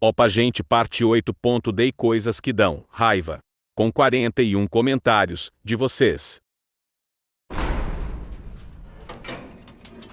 Opa gente parte 8. Dei coisas que dão raiva. Com 41 comentários de vocês.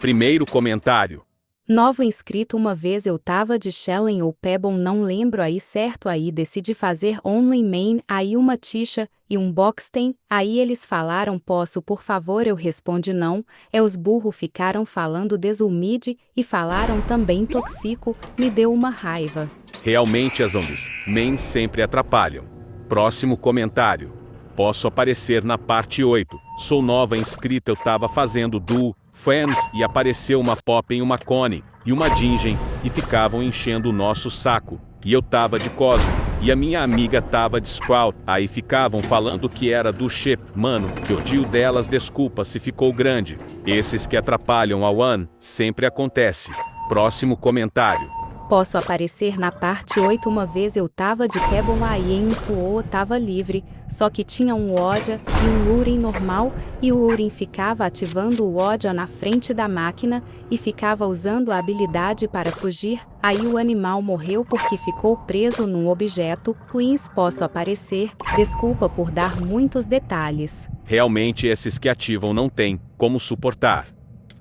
Primeiro comentário. Novo inscrito. Uma vez eu tava de Shellen ou Pebble, não lembro aí certo, aí decidi fazer Only Main, aí uma Tisha e um Boxten, aí eles falaram posso por favor, eu respondi não, os burro ficaram falando desumide e falaram também toxico, me deu uma raiva. Realmente as Onlys Mains sempre atrapalham. Próximo comentário. Posso aparecer na parte 8. Sou nova inscrita, eu tava fazendo duo Fans e apareceu uma Pop em uma Cone e uma Dingen e ficavam enchendo o nosso saco. E eu tava de Cosmo e a minha amiga tava de Sprout. Aí ficavam falando que era do Shep. Mano, que odio delas, desculpa se ficou grande. Esses que atrapalham a One, sempre acontece. Próximo comentário. Posso aparecer na parte 8. Uma vez eu tava de Pebble aí em Fuoa tava livre, só que tinha um Odia e um Urim normal, e o Urim ficava ativando o Odia na frente da máquina, e ficava usando a habilidade para fugir, aí o animal morreu porque ficou preso num objeto. Queens, posso aparecer, desculpa por dar muitos detalhes. Realmente esses que ativam não tem como suportar.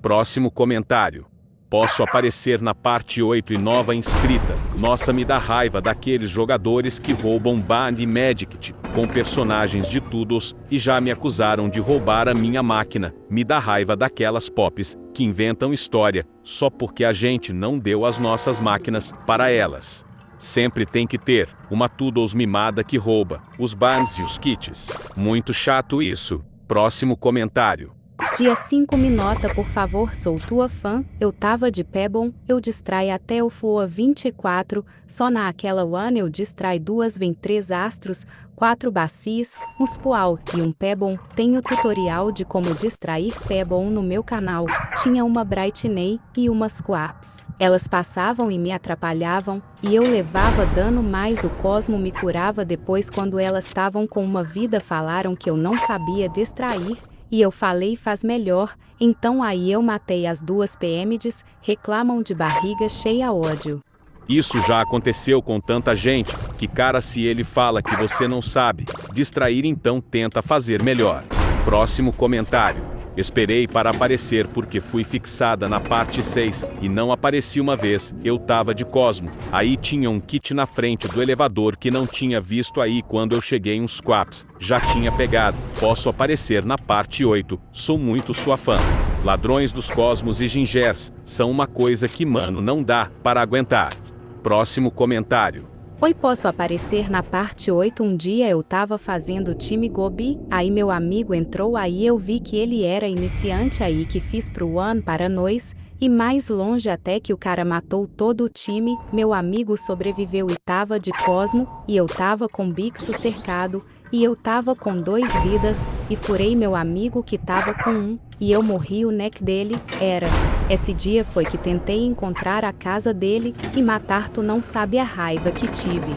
Próximo comentário. Posso aparecer na parte 8 e nova inscrita. Nossa, me dá raiva daqueles jogadores que roubam Band e Magic com personagens de Tudos e já me acusaram de roubar a minha máquina. Me dá raiva daquelas pops que inventam história só porque a gente não deu as nossas máquinas para elas. Sempre tem que ter uma Tudos mimada que rouba os Bands e os kits. Muito chato isso. Próximo comentário. Dia 5 me nota por favor, sou tua fã, eu tava de Pebble, eu distrai até o Fua 24, só na aquela One eu distrai duas vem 3 astros, 4 bacias, um Spual e um Pebble, tenho tutorial de como distrair Pebble no meu canal, tinha uma Brightney e umas Quaps, elas passavam e me atrapalhavam, e eu levava dano mas o Cosmo me curava depois quando elas estavam com uma vida falaram que eu não sabia distrair, e eu falei faz melhor, então aí eu matei as duas PMs, reclamam de barriga cheia ódio. Isso já aconteceu com tanta gente, que cara se ele fala que você não sabe distrair então tenta fazer melhor. Próximo comentário. Esperei para aparecer porque fui fixada na parte 6 e não apareci uma vez, eu tava de Cosmo, aí tinha um kit na frente do elevador que não tinha visto aí quando eu cheguei uns quaps, já tinha pegado, posso aparecer na parte 8, sou muito sua fã. Ladrões dos Cosmos e Gingers são uma coisa que mano não dá para aguentar. Próximo comentário. Oi, posso aparecer na parte 8. Um dia eu tava fazendo time Gobi, aí meu amigo entrou, aí eu vi que ele era iniciante, aí que fiz pro One para nós, e mais longe até que o cara matou todo o time, meu amigo sobreviveu e tava de Cosmo, e eu tava com Bixo cercado, e eu tava com 2 vidas, e furei meu amigo que tava com 1, e eu morri o neck dele, esse dia foi que tentei encontrar a casa dele, e matar tu não sabe a raiva que tive.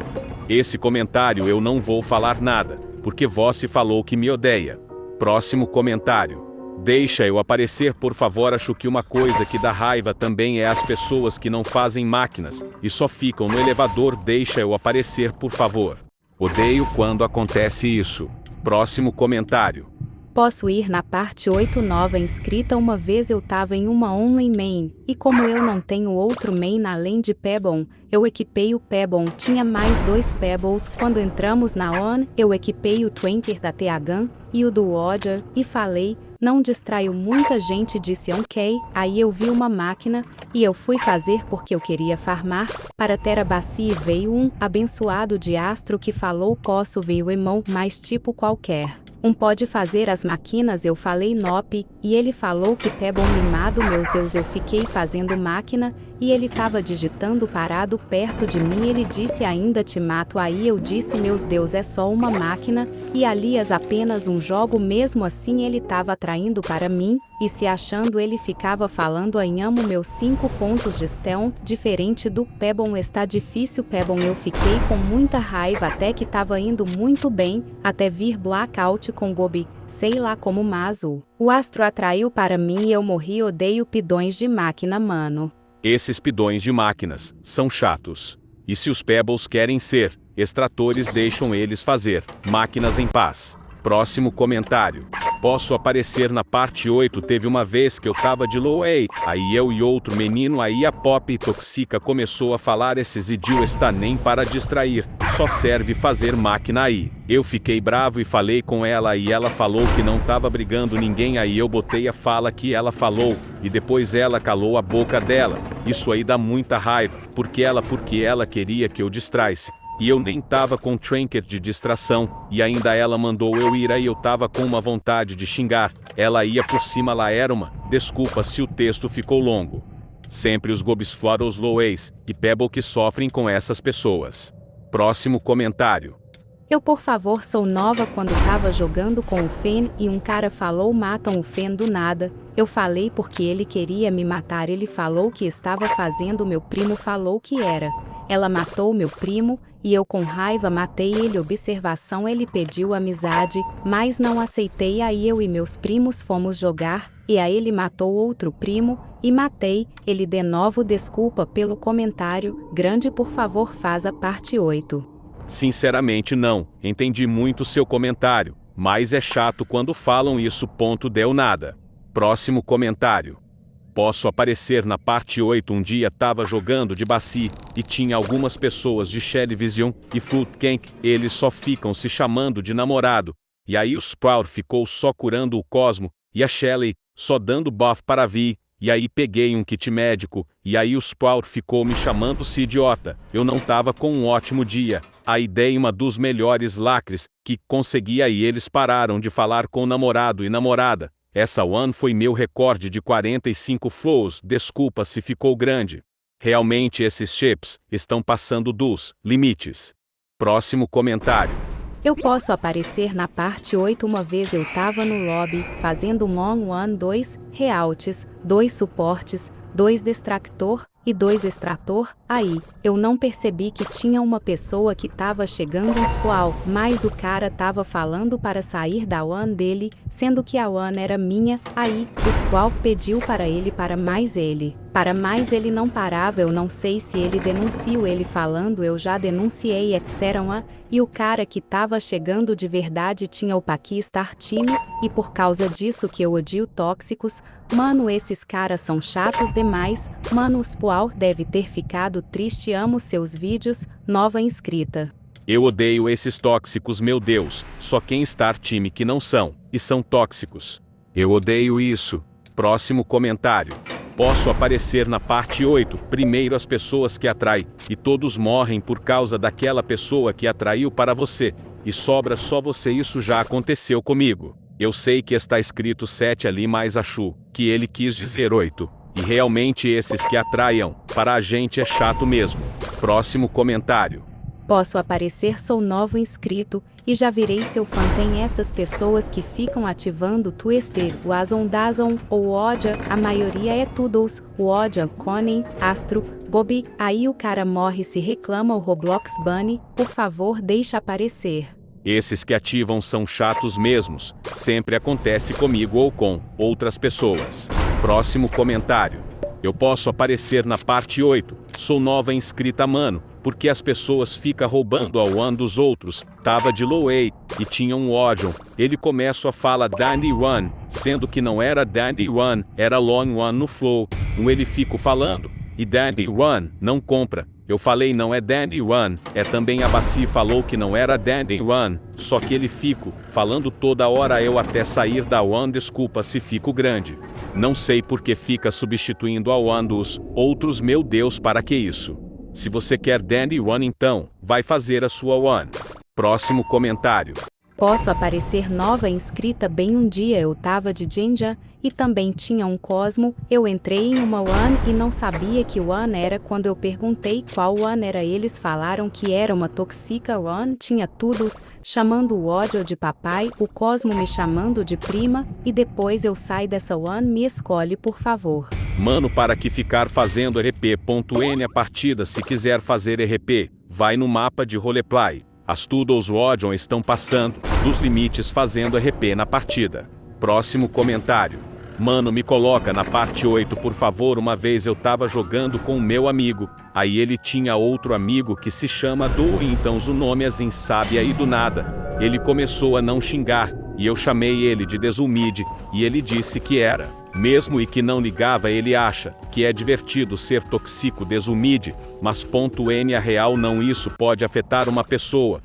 Esse comentário eu não vou falar nada, porque você falou que me odeia. Próximo comentário. Deixa eu aparecer por favor, acho que uma coisa que dá raiva também é as pessoas que não fazem máquinas, e só ficam no elevador, deixa eu aparecer por favor. Odeio quando acontece isso. Próximo comentário. Posso ir na parte 8 nova inscrita. Uma vez eu tava em uma Only Main, e como eu não tenho outro main além de Pebble, eu equipei o Pebble, tinha mais 2 Pebbles, quando entramos na One, eu equipei o Twanker da TH, e o do Odia, e falei, não distraiu muita gente disse ok, aí eu vi uma máquina, e eu fui fazer porque eu queria farmar, para ter a bacia e veio um abençoado de astro que falou posso ver o emo, mais tipo qualquer. Pode fazer as máquinas, eu falei nope, e ele falou que Pebble mimado, meus Deus, eu fiquei fazendo máquina, e ele tava digitando parado perto de mim, ele disse ainda te mato, aí eu disse meus Deus é só uma máquina, e aliás apenas um jogo, mesmo assim ele tava atraindo para mim, e se achando ele ficava falando em amo meus 5 pontos de stealth, diferente do Pebble está difícil Pebble, eu fiquei com muita raiva até que tava indo muito bem, até vir blackout com Gobi, sei lá como Mazu. O astro atraiu para mim e eu morri, odeio pidões de máquina mano. Esses pidões de máquinas são chatos. E se os Pebbles querem ser extratores, deixam eles fazer máquinas em paz. Próximo comentário. Posso aparecer na parte 8. Teve uma vez que eu tava de low aí eu e outro menino, aí a Pop Toxica começou a falar: esses idiotas está nem para distrair, só serve fazer máquina aí. Eu fiquei bravo e falei com ela e ela falou que não tava brigando ninguém, aí eu botei a fala que ela falou e depois ela calou a boca dela. Isso aí dá muita raiva, porque ela queria que eu distraísse. E eu nem tava com trinket de distração, e ainda ela mandou eu ir, aí eu tava com uma vontade de xingar. Ela ia por cima, lá era uma. Desculpa se o texto ficou longo. Sempre os gobs fora os loways e Pebble que sofrem com essas pessoas. Próximo comentário. Eu por favor sou nova. Quando tava jogando com o Fen e um cara falou matam o Fen do nada, eu falei porque ele queria me matar, ele falou que estava fazendo, meu primo falou que era. Ela matou meu primo, e eu com raiva matei ele. Observação, ele pediu amizade, mas não aceitei, aí eu e meus primos fomos jogar, e aí ele matou outro primo, e matei ele de novo. Desculpa pelo comentário, grande, por favor faz a parte 8. Sinceramente não, entendi muito seu comentário, mas é chato quando falam isso. Deu nada. Próximo comentário. Posso aparecer na parte 8. Um dia tava jogando de Baci, e tinha algumas pessoas de Shellyvision e Footcank, eles só ficam se chamando de namorado, e aí o Sprout ficou só curando o Cosmo, e a Shelly só dando buff para Vi, e aí peguei um kit médico, e aí o Sprout ficou me chamando-se idiota. Eu não tava com um ótimo dia, aí dei uma dos melhores lacres que conseguia e eles pararam de falar com namorado e namorada. Essa one foi meu recorde de 45 flows. Desculpa se ficou grande. Realmente esses chips estão passando dos limites. Próximo comentário. Eu posso aparecer na parte 8. Uma vez eu tava no lobby, fazendo um on-one, 2 realties, 2 suportes, 2 distractor e 2 extrator. Aí, eu não percebi que tinha uma pessoa que tava chegando um squall, mas o cara tava falando para sair da one dele, sendo que a one era minha. Aí, o squall pediu para ele mas ele não parava. Eu não sei se ele denunciou, ele falando eu já denunciei, etc. E o cara que tava chegando de verdade tinha o Pakistar Team, e por causa disso que eu odio tóxicos. Mano, esses caras são chatos demais. Mano, o Squall deve ter ficado triste. Amo seus vídeos. Nova inscrita. Eu odeio esses tóxicos, meu Deus. Só quem Star Team que não são, e são tóxicos. Eu odeio isso. Próximo comentário. Posso aparecer na parte 8. Primeiro, as pessoas que atraem, e todos morrem por causa daquela pessoa que atraiu para você, e sobra só você. Isso já aconteceu comigo. Eu sei que está escrito 7 ali, mas acho que ele quis dizer 8. E realmente esses que atraiam para a gente é chato mesmo. Próximo comentário. Posso aparecer, sou novo inscrito, e já virei seu fã. Tem essas pessoas que ficam ativando Twister, o Azon Dazon ou Odia, a maioria é todos, o Odia, Conan, Astro, Gobi, aí o cara morre se reclama o Roblox Bunny, por favor deixa aparecer. Esses que ativam são chatos mesmos, sempre acontece comigo ou com outras pessoas. Próximo comentário. Eu posso aparecer na parte 8, sou nova inscrita, mano, porque as pessoas ficam roubando a one dos outros. Tava de low A, e tinha um Odion, ele começa a falar Dandy Run, sendo que não era Dandy Run, era Long One no flow, ele fica falando, e Dandy Run não compra. Eu falei não é Dandy Run, é também a Baci falou que não era Dandy Run, só que ele fico falando toda hora eu até sair da one. Desculpa se fico grande. Não sei porque fica substituindo a one dos outros, meu Deus, para que isso? Se você quer Dandy Run, então vai fazer a sua one. Próximo comentário. Posso aparecer nova inscrita. Bem, um dia eu tava de Jinja, e também tinha um Cosmo, eu entrei em uma one e não sabia que one era. Quando eu perguntei qual one era, eles falaram que era uma Toxica one, tinha todos chamando o ódio de papai, o Cosmo me chamando de prima, e depois eu saio dessa one. Me escolhe, por favor. Mano, para que ficar fazendo RP.N a partida? Se quiser fazer RP, vai no mapa de roleplay. As Toodles Odion estão passando dos limites fazendo RP na partida. Próximo comentário. Mano, me coloca na parte 8 por favor. Uma vez eu tava jogando com o meu amigo, aí ele tinha outro amigo que se chama Du, então o nome assim sabe, aí do nada ele começou a não xingar, e eu chamei ele de desumide, e ele disse que era mesmo e que não ligava. Ele acha que é divertido ser tóxico desumide, mas ponto N a real não, isso pode afetar uma pessoa.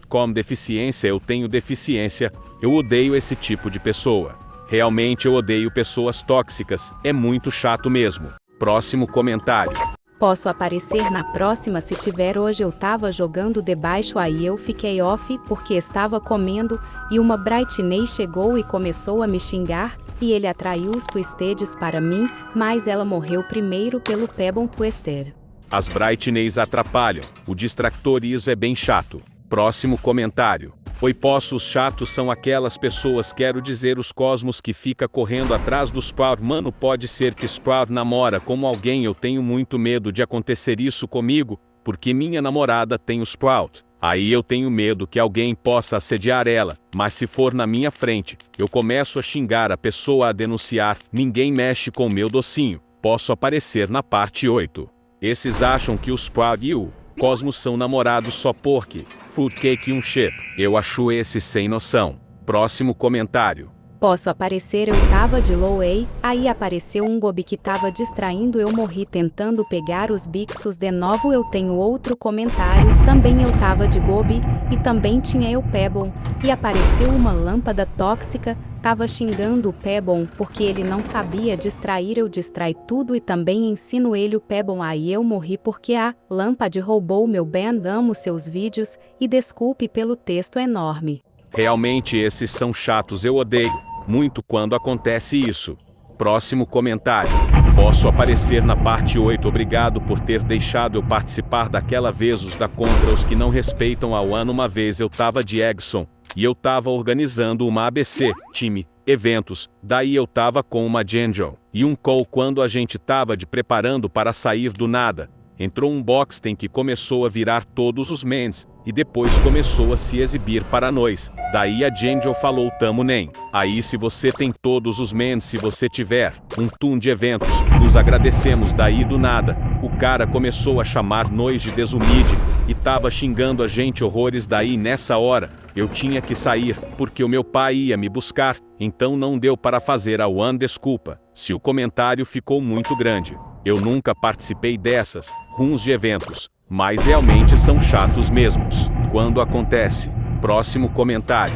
.com deficiência, eu tenho deficiência, eu odeio esse tipo de pessoa. Realmente eu odeio pessoas tóxicas, é muito chato mesmo. Próximo comentário. Posso aparecer na próxima se tiver. Hoje eu tava jogando debaixo, aí eu fiquei off porque estava comendo, e uma Britney chegou e começou a me xingar, e ele atraiu os Twisteds para mim, mas ela morreu primeiro pelo Pebble Twister. As Britneys atrapalham, o distractor, isso é bem chato. Próximo comentário. Oi, os chatos são aquelas pessoas, quero dizer os cosmos que fica correndo atrás do Sprout. Mano, pode ser que Sprout namora com alguém, eu tenho muito medo de acontecer isso comigo, porque minha namorada tem o Sprout. Aí eu tenho medo que alguém possa assediar ela, mas se for na minha frente, eu começo a xingar a pessoa, a denunciar. Ninguém mexe com meu docinho. Posso aparecer na parte 8. Esses acham que o Sprout e o Cosmos são namorados só porque food cake um chip. Eu acho esse sem noção. Próximo comentário. Posso aparecer, eu tava de low A, aí apareceu um Gobi que tava distraindo, eu morri tentando pegar os bixos de novo. Eu tenho outro comentário, também eu tava de Gobi, e também tinha eu Pebble, e apareceu uma lâmpada tóxica, tava xingando o Pebble porque ele não sabia distrair, eu distrai tudo e também ensino ele o Pebble, aí eu morri porque a lâmpada roubou meu band. Amo seus vídeos, e desculpe pelo texto enorme. Realmente esses são chatos, eu odeio muito quando acontece isso. Próximo comentário. Posso aparecer na parte 8. Obrigado por ter deixado eu participar daquela vez os da contra os que não respeitam a One. Uma vez eu tava de Eggson, e eu tava organizando uma ABC, time, eventos, daí eu tava com uma Angel e um Cole. Quando a gente tava de preparando para sair, do nada entrou um Boxten que começou a virar todos os mens, e depois começou a se exibir para nós. Daí a Angel falou, tamo nem aí se você tem todos os mens, se você tiver um tour de eventos, nos agradecemos. Daí do nada, o cara começou a chamar nós de desumide, e tava xingando a gente horrores. Daí nessa hora, eu tinha que sair, porque o meu pai ia me buscar, então não deu para fazer a One. Desculpa se o comentário ficou muito grande. Eu nunca participei dessas runs de eventos, mas realmente são chatos mesmos quando acontece. Próximo comentário.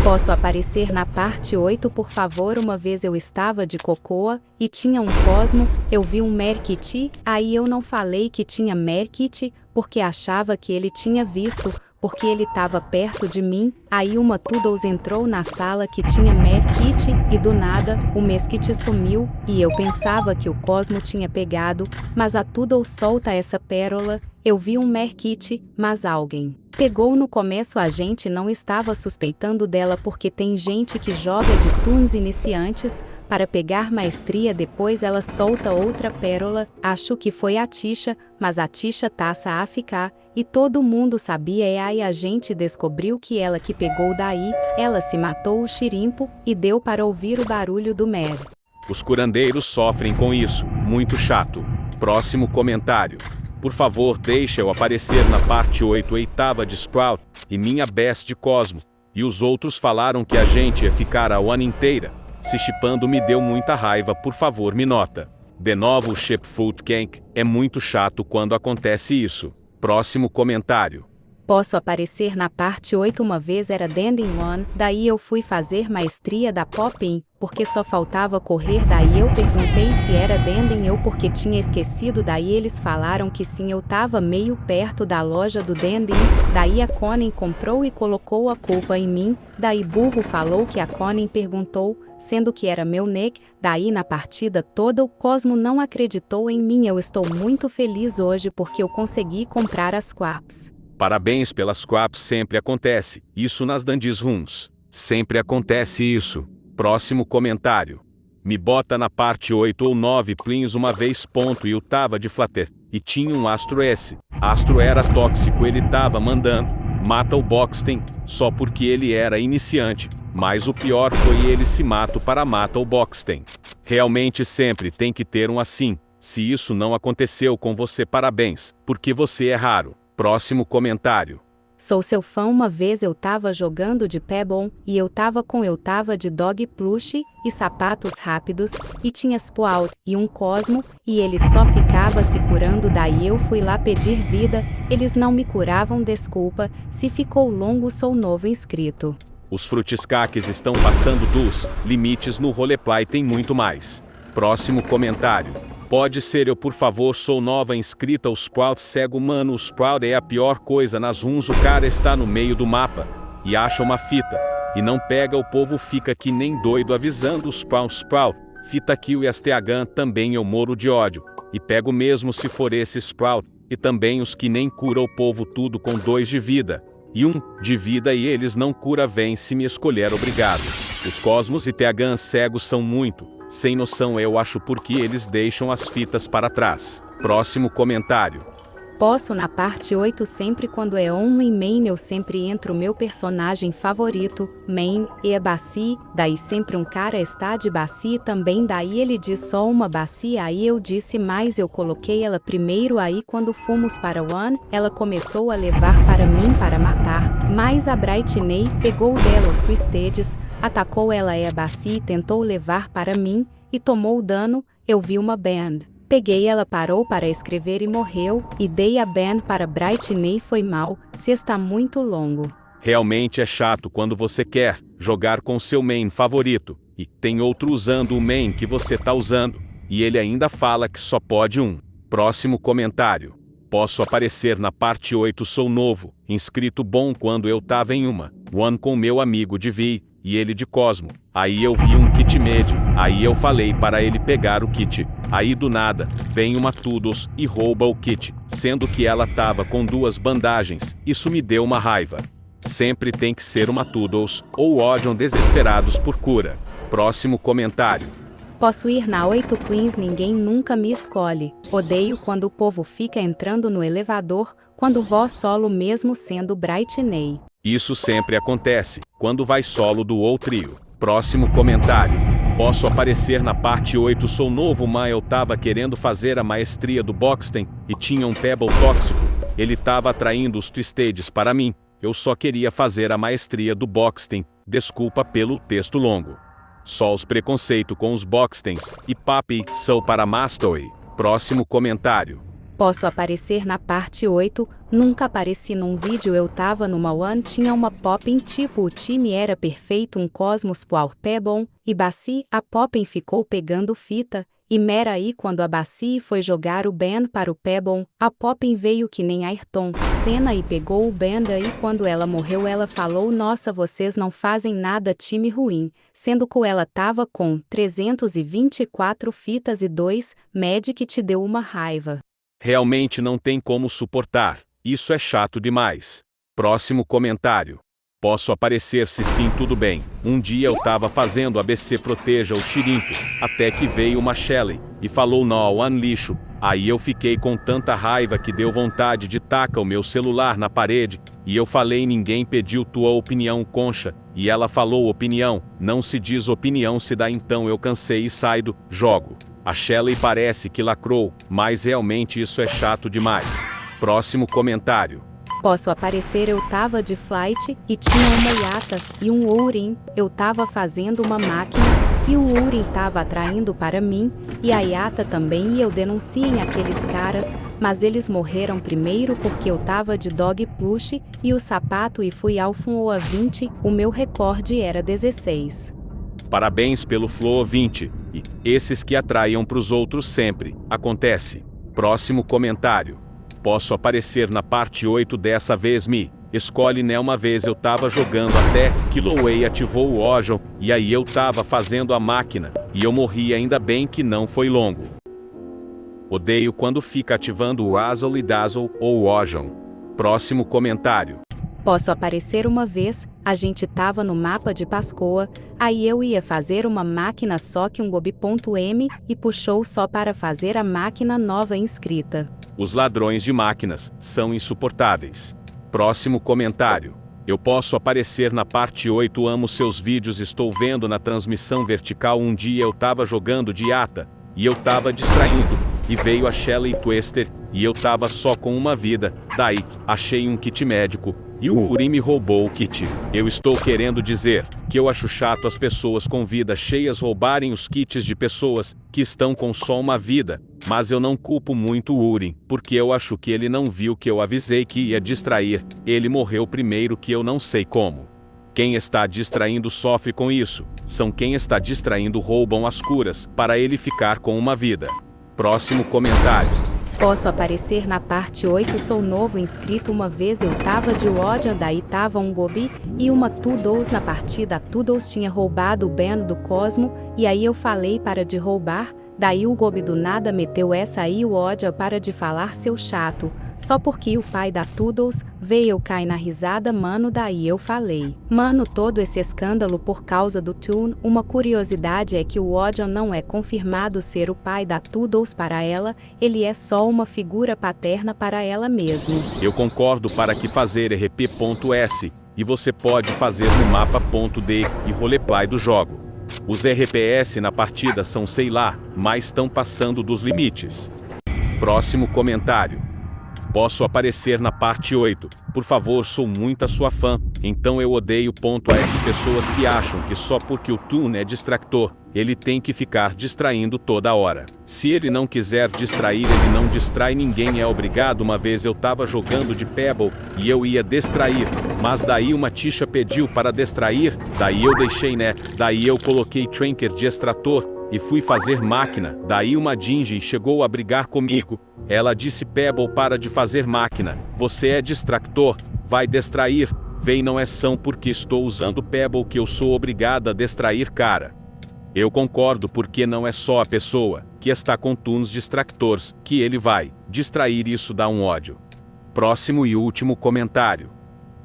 Posso aparecer na parte 8 por favor. Uma vez eu estava de Cocoa, e tinha um Cosmo, eu vi um Merkit, aí eu não falei que tinha Merkit, porque achava que ele tinha visto, porque ele estava perto de mim, aí uma Toodles entrou na sala que tinha Merkit, e do nada, o Meskit sumiu, e eu pensava que o Cosmo tinha pegado, mas a Toodles solta essa pérola, eu vi um Merkit, mas alguém pegou no começo. A gente não estava suspeitando dela porque tem gente que joga de tunes iniciantes para pegar maestria, depois ela solta outra pérola, acho que foi a Tisha, mas a Tisha taça a ficar, e todo mundo sabia, e aí a gente descobriu que ela que pegou. Daí, ela se matou o xirimpo, e deu para ouvir o barulho do Mer. Os curandeiros sofrem com isso, muito chato. Próximo comentário. Por favor, deixa eu aparecer na parte 8. Oitava de Sprout, e minha best de Cosmo, e os outros falaram que a gente ia ficar a One inteira se chipando, me deu muita raiva. Por favor, me nota. De novo o Ship Food Cake, é muito chato quando acontece isso. Próximo comentário. Posso aparecer na parte 8. Uma vez era Danding One, daí eu fui fazer maestria da Popin, porque só faltava correr. Daí eu perguntei se era Danding eu porque tinha esquecido, daí eles falaram que sim, eu tava meio perto da loja do Danding, daí a Conan comprou e colocou a culpa em mim, daí burro falou que a Conan perguntou, sendo que era meu neck, daí na partida toda o Cosmo não acreditou em mim. Eu estou muito feliz hoje porque eu consegui comprar as Quaps. Parabéns pelas Quaps, sempre acontece isso nas Dandies Runs. Sempre acontece isso. Próximo comentário. Me bota na parte 8 ou 9 please. Uma vez ponto, e eu tava de flatter, e tinha um Astro S. Astro era tóxico, ele tava mandando mata o Boxten, só porque ele era iniciante, Mas o pior foi ele se mato para mata o Boxten. Realmente sempre tem que ter um assim. Se isso não aconteceu com você, parabéns, porque você é raro. Próximo comentário. Sou seu fã. Uma vez eu tava jogando de Pebble, e eu tava de Dog Plush, e sapatos rápidos, e tinha Sprout, e um Cosmo, e ele só ficava se curando. Daí eu fui lá pedir vida, eles não me curavam. Desculpa, se ficou longo, sou novo inscrito. Os frutiscaques estão passando dos limites no roleplay, tem muito mais. Próximo comentário. Pode ser eu, por favor, sou nova inscrita. O Sprout cego, mano, o Sprout é a pior coisa nas runs. O cara está no meio do mapa e acha uma fita e não pega, o povo fica que nem doido avisando o Sprout, fita kill e as TH também eu moro de ódio e pego mesmo se for esse Sprout, e também os que nem cura o povo, tudo com 2 de vida e 1 de vida e eles não cura. Vem se me escolher, obrigado. Os Cosmos e TH cegos são muito sem noção, eu acho, porque eles deixam as fitas para trás. Próximo comentário. Posso na parte 8 sempre quando é only main eu sempre entro meu personagem favorito, main, e é Bassi, daí sempre um cara está de Bassi também, daí ele diz só uma Bassi, aí eu disse mas eu coloquei ela primeiro, aí quando fomos para One, ela começou a levar para mim para matar, mas a Brightney pegou dela os Twisteds, atacou ela e a Bassi tentou levar para mim, e tomou dano, eu vi uma band. Peguei ela, parou para escrever e morreu, e dei a ban para Brightney, foi mal, se está muito longo. Realmente é chato quando você quer jogar com seu main favorito, e tem outro usando o main que você tá usando, e ele ainda fala que só pode um. Próximo comentário. Posso aparecer na parte 8, sou novo, inscrito bom quando eu tava em uma One com meu amigo de Vi, e ele de Cosmo, aí eu vi um kit med, aí eu falei para ele pegar o kit, aí do nada, vem uma Tudos e rouba o kit, sendo que ela tava com 2 bandagens, isso me deu uma raiva. Sempre tem que ser uma Tudos, ou Odion desesperados por cura. Próximo comentário. Posso ir na 8 Queens, ninguém nunca me escolhe, odeio quando o povo fica entrando no elevador, quando vó solo mesmo sendo Brightney. Isso sempre acontece, quando vai solo do ou trio. Próximo comentário. Posso aparecer na parte 8, sou novo, mas eu tava querendo fazer a maestria do Boxten, e tinha um Pebble tóxico, ele tava atraindo os Twisteds para mim, eu só queria fazer a maestria do Boxten, desculpa pelo texto longo. Só os preconceito com os Boxtens, e papi, são para Mastery. Próximo comentário. Posso aparecer na parte 8, nunca apareci num vídeo, eu tava numa One, tinha uma Poppin, tipo o time era perfeito, um Cosmos Power Pebble, e Bassi, a Poppin ficou pegando fita, e Mera aí quando a Bassi foi jogar o ban para o Pebble, a Poppin veio que nem Ayrton Senna e pegou o ban, aí quando ela morreu ela falou nossa vocês não fazem nada, time ruim, sendo que ela tava com 324 fitas e 2, Magic te deu uma raiva. Realmente não tem como suportar, isso é chato demais. Próximo comentário. Posso aparecer se sim, tudo bem. Um dia eu tava fazendo ABC proteja o Xirimpo, até que veio uma Shelly, e falou não, One lixo, aí eu fiquei com tanta raiva que deu vontade de tacar o meu celular na parede, e eu falei ninguém pediu tua opinião concha, e ela falou opinião, não se diz opinião se dá, então eu cansei e saí do jogo. A Shelly parece que lacrou, mas realmente isso é chato demais. Próximo comentário. Posso aparecer, eu tava de flight, e tinha uma Yata, e um Ourin, eu tava fazendo uma máquina, e o Ourin tava atraindo para mim, e a Yata também, e eu denunciei aqueles caras, mas eles morreram primeiro porque eu tava de Dog Plush, e o sapato e fui Alpha a 20, o meu recorde era 16. Parabéns pelo Flow 20, e esses que atraiam pros outros sempre, acontece. Próximo comentário. Posso aparecer na parte 8, dessa vez me escolhe, né? Uma vez eu tava jogando até que Lowey ativou o Ojon, e aí eu tava fazendo a máquina, e eu morri, ainda bem que não foi longo. Odeio quando fica ativando o Azul e Dazzle ou Ojon. Próximo comentário. Posso aparecer uma vez, a gente tava no mapa de Pascoa, aí eu ia fazer uma máquina só que um Gobi.m e puxou só para fazer a máquina nova inscrita. Os ladrões de máquinas são insuportáveis. Próximo comentário. Eu posso aparecer na parte 8. Amo seus vídeos. Estou vendo na transmissão vertical. Um dia eu tava jogando de Ata, e eu tava distraindo, e veio a Shelly Twister, e eu tava só com uma vida. Daí, achei um kit médico, e o Uri me roubou o kit. Eu estou querendo dizer que eu acho chato as pessoas com vidas cheias roubarem os kits de pessoas que estão com só uma vida, mas eu não culpo muito o Uri, porque eu acho que ele não viu que eu avisei que ia distrair. Ele morreu primeiro, que eu não sei como. Quem está distraindo sofre com isso. São quem está distraindo roubam as curas para ele ficar com uma vida. Próximo comentário. Posso aparecer na parte 8. Sou novo inscrito. Uma vez eu tava de ódio, daí tava um Gobi e uma Toodles na partida. A Toodles tinha roubado o Ben do Cosmo, e aí eu falei para de roubar, daí o Gobi do nada meteu essa aí. O ódio para de falar, seu chato. Só porque o pai da Toodles veio eu cair na risada, mano. Daí eu falei, mano, todo esse escândalo por causa do Toon. Uma curiosidade é que o ódio não é confirmado ser o pai da Toodles para ela, ele é só uma figura paterna para ela mesmo. Eu concordo. Para que fazer RP.S, e você pode fazer no mapa.d e roleplay do jogo. Os RPS na partida são sei lá, mas estão passando dos limites. Próximo comentário. Posso aparecer na parte 8. Por favor, sou muita sua fã, então eu odeio .s pessoas que acham que só porque o Toon é distractor, ele tem que ficar distraindo toda hora. Se ele não quiser distrair, ele não distrai, ninguém é obrigado. Uma vez eu tava jogando de Pebble e eu ia distrair, mas daí uma Tisha pediu para distrair, daí eu deixei, né? Daí eu coloquei Trinker de extrator e fui fazer máquina. Daí uma Gingy chegou a brigar comigo. Ela disse, Pebble, para de fazer máquina, você é distractor, vai distrair. Vem, não é são porque estou usando Pebble que eu sou obrigada a distrair, cara. Eu concordo, porque não é só a pessoa que está com tunes distractors que ele vai distrair. Isso dá um ódio. Próximo e último comentário.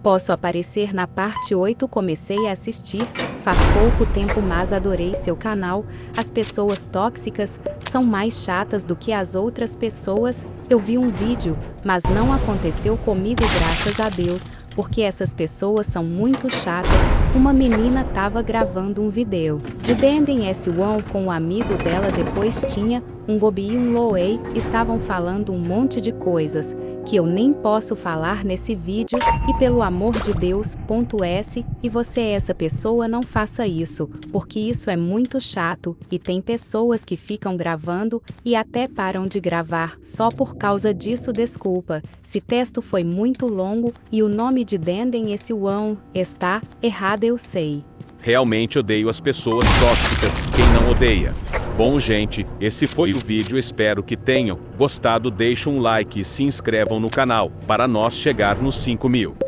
Posso aparecer na parte 8. Comecei a assistir faz pouco tempo, mas adorei seu canal. As pessoas tóxicas são mais chatas do que as outras pessoas. Eu vi um vídeo, mas não aconteceu comigo, graças a Deus, porque essas pessoas são muito chatas. Uma menina tava gravando um vídeo de Denden S1 com um amigo dela, depois tinha um Gobi e um Loei, estavam falando um monte de coisas que eu nem posso falar nesse vídeo, e pelo amor de Deus, .s, e você é essa pessoa, não faça isso, porque isso é muito chato, e tem pessoas que ficam gravando e até param de gravar só por causa disso. Desculpa se texto foi muito longo e o nome de Denden S1 está errado, eu sei. Realmente odeio as pessoas tóxicas, quem não odeia? Bom, gente, esse foi o vídeo, espero que tenham gostado. Deixem um like e se inscrevam no canal, para nós chegar nos 5.000.